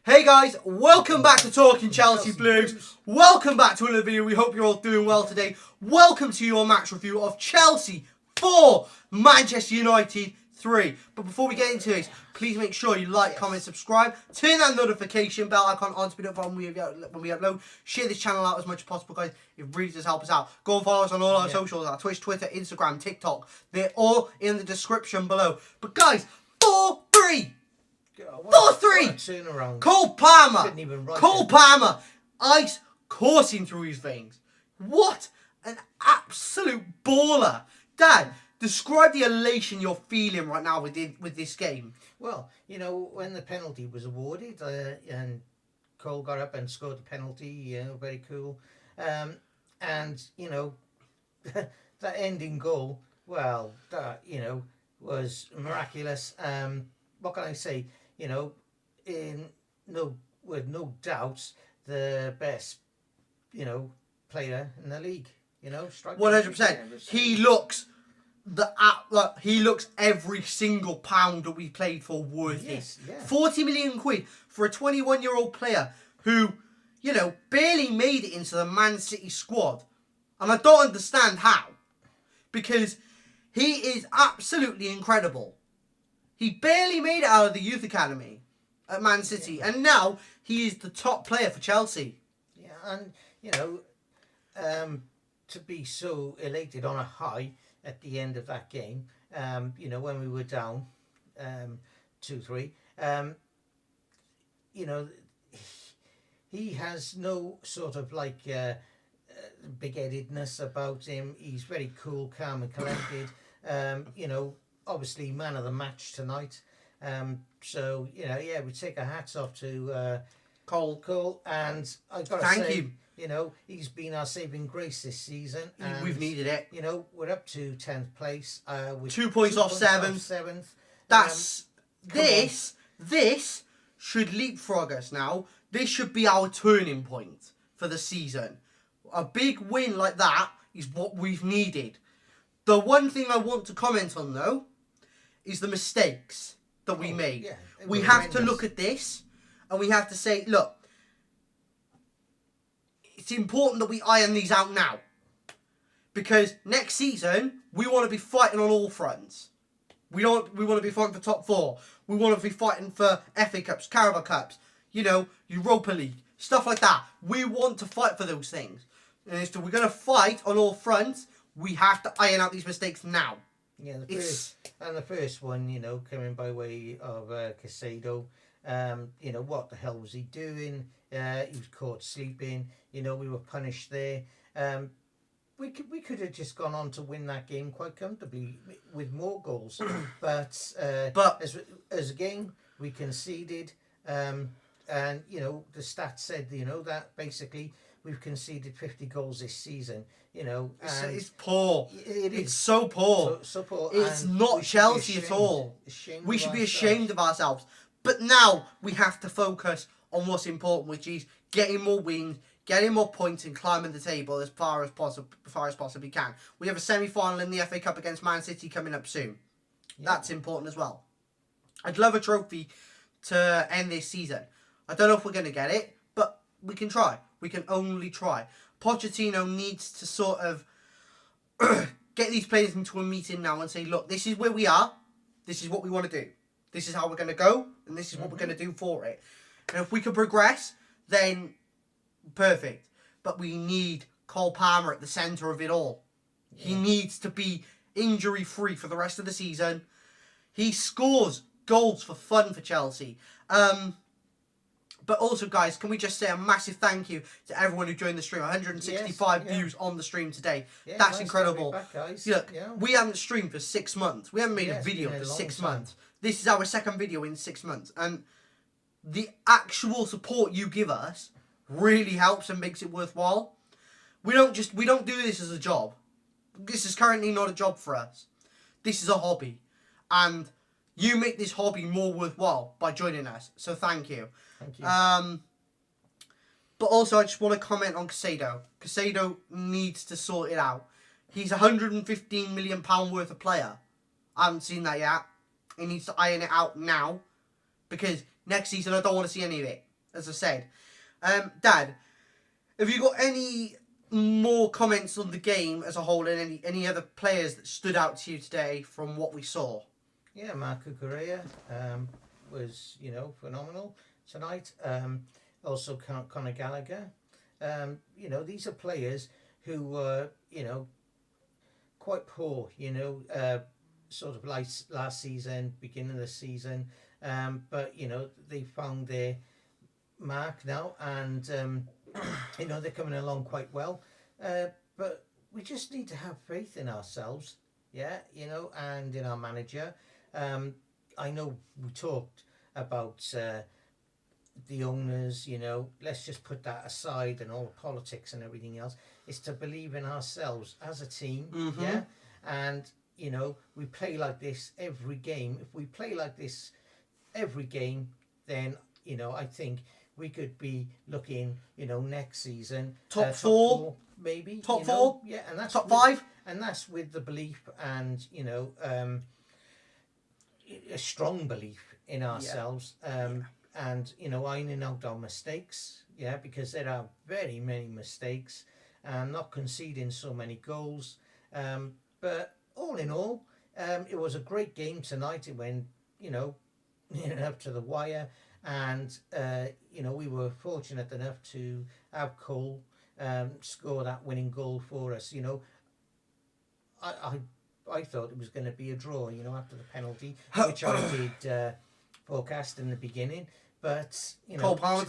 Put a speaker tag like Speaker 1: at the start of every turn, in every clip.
Speaker 1: Hey guys, welcome back to Talking Chelsea Blues. Welcome back to another video. We hope you're all doing well today. Welcome to your match review of Chelsea 4, Manchester United 3. But before we get into this, please make sure you like, comment, subscribe. Turn that notification bell icon on to be notified when we upload. Share this channel out as much as possible, guys. It really does help us out. Go and follow us on all our socials, our Twitch, Twitter, Instagram, TikTok. They're all in the description below. But guys, 4-3. 4-3. Cole Palmer. Ice coursing through his veins. What an absolute baller. Dad, describe the elation you're feeling right now with this game.
Speaker 2: Well, you know, when the penalty was awarded and Cole got up and scored the penalty, very cool. And, you know, that ending goal, well, that, was miraculous. What can I say? You know, with no doubts, the best, player in the league.
Speaker 1: 100%. He looks he looks every single pound that we played for worth it.
Speaker 2: Yes, yeah.
Speaker 1: 40 million quid for a 21-year-old player who, barely made it into the Man City squad. And I don't understand how. Because he is absolutely incredible. He barely made it out of the youth academy at Man City. Yeah. And now he is the top player for Chelsea.
Speaker 2: Yeah, and, to be so elated on a high at the end of that game, when we were down 2-3, he has no sort of big-headedness about him. He's very cool, calm and collected. Obviously man of the match tonight. So, we take our hats off to Cole. And I've got to say,
Speaker 1: Thank you.
Speaker 2: He's been our saving grace this season. And,
Speaker 1: we've needed it.
Speaker 2: We're up to 10th place. With
Speaker 1: 2 points off 7th. That's this should leapfrog us now. This should be our turning point for the season. A big win like that is what we've needed. The one thing I want to comment on, though, is the mistakes that we made.
Speaker 2: Yeah,
Speaker 1: we have to look at this and we have to say, look, it's important that we iron these out now. Because next season, we want to be fighting on all fronts. We want to be fighting for top 4. We want to be fighting for FA Cups, Carabao Cups, Europa League, stuff like that. We want to fight for those things. And if we're going to fight on all fronts, we have to iron out these mistakes now.
Speaker 2: Yeah, the first one, coming by way of Casado, what the hell was he doing? He was caught sleeping. We were punished there. We could have just gone on to win that game quite comfortably with more goals. but as a game, we conceded. And, the stats said, that basically we've conceded 50 goals this season.
Speaker 1: It's poor.
Speaker 2: It's
Speaker 1: so poor.
Speaker 2: So poor.
Speaker 1: It's not Chelsea at all. We should be ashamed of ourselves. But now we have to focus on what's important, which is getting more wins, getting more points, and climbing the table as far as possibly can. We have a semi-final in the FA Cup against Man City coming up soon. Yeah. That's important as well. I'd love a trophy to end this season. I don't know if we're going to get it, but we can try. We can only try. Pochettino needs to sort of get these players into a meeting now and say, look, this is where we are. This is what we want to do. This is how we're going to go. And this is what we're going to do for it. And if we can progress, then perfect. But we need Cole Palmer at the centre of it all. Yeah. He needs to be injury-free for the rest of the season. He scores goals for fun for Chelsea. But also, guys, can we just say a massive thank you to everyone who joined the stream. 165 views on the stream today. Yeah, that's incredible.
Speaker 2: Back, guys.
Speaker 1: Look, we haven't streamed for 6 months. We haven't made a video for 6 months. This is our second video in 6 months. And the actual support you give us really helps and makes it worthwhile. We don't do this as a job. This is currently not a job for us. This is a hobby. And you make this hobby more worthwhile by joining us. So thank you.
Speaker 2: Thank you.
Speaker 1: But also, I just want to comment on Casado. Casado needs to sort it out. He's £115 million worth of player. I haven't seen that yet. He needs to iron it out now. Because next season, I don't want to see any of it. as I said. Dad, have you got any more comments on the game as a whole, and any other players that stood out to you today from what we saw?
Speaker 2: Yeah, Marco Correa was, phenomenal tonight. Also, Conor Gallagher. These are players who were, quite poor, sort of like last season, beginning of the season. But, they found their mark now, and, they're coming along quite well. But we just need to have faith in ourselves, and in our manager. I know we talked about the owners, let's just put that aside and all the politics and everything else. It's to believe in ourselves as a team, and we play like this every game. If we play like this every game, then I think we could be looking, next season
Speaker 1: top four,
Speaker 2: maybe
Speaker 1: top four,
Speaker 2: yeah, and that's
Speaker 1: top five,
Speaker 2: and that's with the belief and a strong belief in ourselves, and ironing out our mistakes, because there are very many mistakes, and not conceding so many goals, but all in all, it was a great game tonight. It went up to the wire, and we were fortunate enough to have Cole score that winning goal for us. I thought it was going to be a draw, after the penalty, which I did forecast in the beginning. But
Speaker 1: Cole Palmer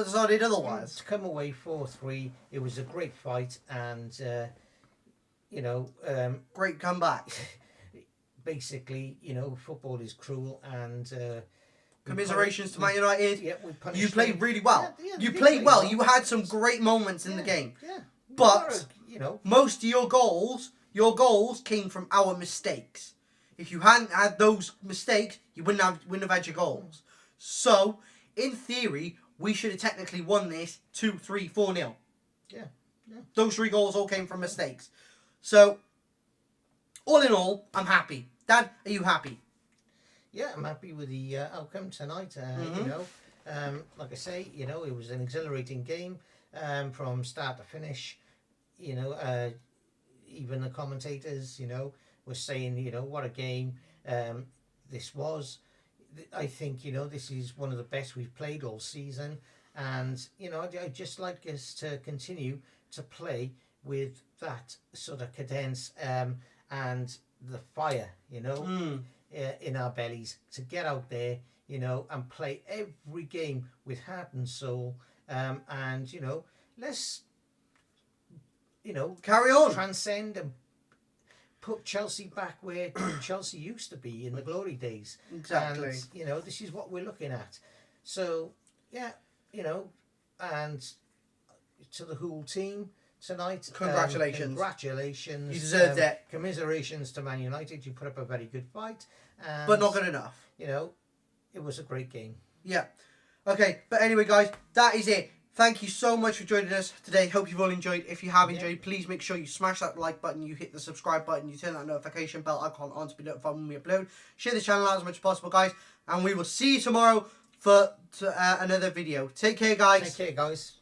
Speaker 1: decided otherwise.
Speaker 2: To come away 4-3, it was a great fight, and
Speaker 1: great comeback.
Speaker 2: Basically, football is cruel, and
Speaker 1: commiserations to Man United.
Speaker 2: Yeah,
Speaker 1: you played really well.
Speaker 2: Yeah,
Speaker 1: you played well. You had some great moments in the game.
Speaker 2: Yeah.
Speaker 1: But most of your goals came from our mistakes. If you hadn't had those mistakes, you wouldn't have had your goals. So, in theory, we should have technically won this 2-3, 4-0.
Speaker 2: Yeah.
Speaker 1: Those 3 goals all came from mistakes. So, all in all, I'm happy. Dad, are you happy?
Speaker 2: Yeah, I'm happy with the outcome tonight. Like I say, it was an exhilarating game from start to finish. Even the commentators, were saying, what a game this was. I think, this is one of the best we've played all season. And, I'd just like us to continue to play with that sort of cadence and the fire, in our bellies, to get out there, and play every game with heart and soul. And, let's,
Speaker 1: carry on,
Speaker 2: transcend and put Chelsea back where Chelsea used to be in the glory days.
Speaker 1: Exactly.
Speaker 2: And, this is what we're looking at. So, and to the whole team tonight,
Speaker 1: congratulations.
Speaker 2: Congratulations.
Speaker 1: You deserved it.
Speaker 2: Commiserations to Man United. You put up a very good fight. And,
Speaker 1: but not good enough.
Speaker 2: It was a great game.
Speaker 1: Yeah. Okay, but anyway, guys, that is it. Thank you so much for joining us today. Hope you've all enjoyed. If you have enjoyed, please make sure you smash that like button, you hit the subscribe button, you turn that notification bell icon on to be notified when we upload. Share the channel out as much as possible, guys. And we will see you tomorrow for another video. Take care, guys.
Speaker 2: Take care, guys.